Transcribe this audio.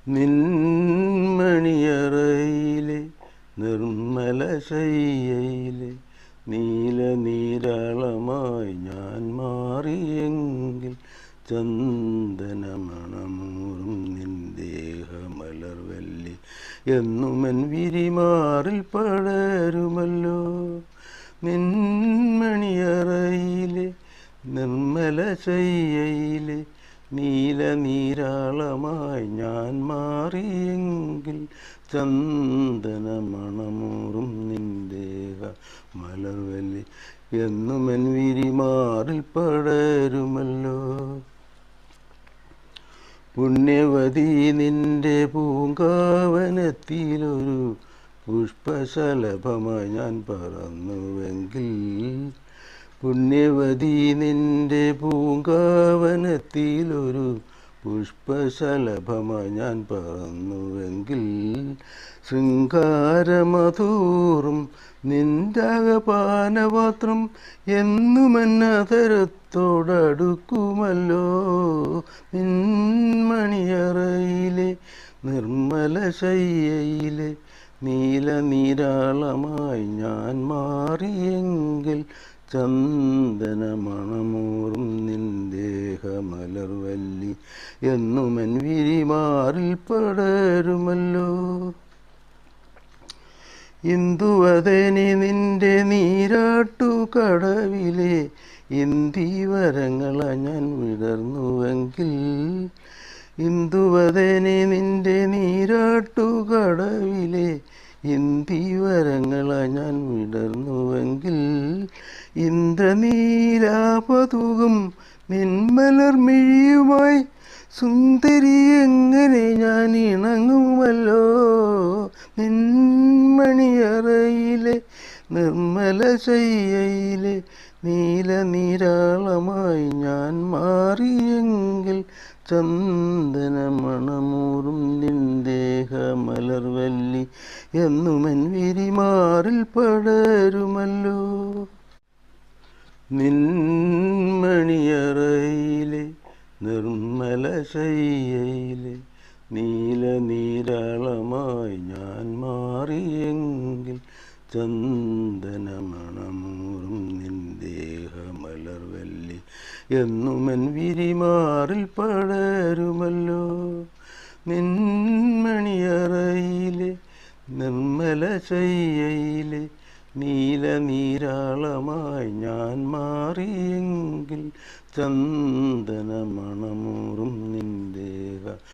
നിൻമണിയറയിലെ നിർമ്മല ശയ്യയിലെ നീലനീരാളമായി ഞാൻ മാറിയെങ്കിൽ ചന്ദനമണമൂറും നിൻ ദേഹമലർവല്ലി എന്നുമെൻ വിരിമാറിൽ പടരുമല്ലോ. നിൻമണിയറയിലെ നിർമ്മല ശയ്യയിലെ നീലനീരാളമായി ഞാൻ മാറിയെങ്കിൽ ചന്ദനമണമൂറും നിൻ ദേഹ മലർവല്ലി എന്നുമെൻ വിരിമാറിൽ പടരുമല്ലോ. പുണ്യവതി നിന്റെ പൂങ്കാവനത്തിലൊരു പുഷ്പശലഭമായി ഞാൻ പറന്നുവെങ്കിൽ, പുണ്യവതി നിന്റെ പൂങ്കാവനത്തിലൊരു പുഷ്പശലഭമായി ഞാൻ പറന്നുവെങ്കിൽ, ശൃംഗാരമധൂറും നിന്റാകപാനപാത്രം എന്നുമെന്നതരത്തോടടുക്കുമല്ലോ. നിൻമണിയറയിലെ നിർമ്മല ശയ്യയിലെ നീലനീരാളമായി ഞാൻ മാറിയെങ്കിൽ ചന്ദനമണമൂറും നിൻ ദേഹമലർവല്ലി എന്നുമെൻ വിരിമാറിൽ പടരുമല്ലോ. ഇന്ദുവദനി നിന്റെ നീരാട്ടുകടവിലെ ഇന്ദിവരങ്ങളാ ഞാൻ വിടർന്നുവെങ്കിൽ, ഇന്ദുവദനി നിന്റെ നീരാട്ടുകടവിലെ ഇന്ദിവരങ്ങളാ ഞാൻ വിടർന്നുവെങ്കിൽ, ഇന്ദ്രനീലാപതൂകും നിന്മലർമിഴിയുമായി സുന്ദരി എങ്ങനെ ഞാൻ ഇണങ്ങുമല്ലോ. നിൻമണിയറയിലെ നിർമ്മല ശയ്യയിലെ നീലനീരാളമായി ഞാൻ മാറിയെങ്കിൽ ചന്ദനമണമൂറും നിൻ ദേഹമലർവല്ലി എന്നുമെൻ വിരിമാറിൽ പടരുമല്ലോ. നിൻമണിയറയിലെ നിർമ്മല ശയ്യയിലെ നീലനീരാളമായി ഞാൻ മാറിയെങ്കിൽ ചന്ദനമണമൂറും നിൻ ദേഹമലർവല്ലി എന്നുമെൻ വിരിമാറിൽ പടരുമല്ലോ. നിൻമണിയറയിലെ നിർമ്മല ശയ്യയിലെ നീലനീരാളമായി ഞാൻ മാറിയെങ്കിൽ ചന്ദനമണമൂറും നിൻ ദേഹ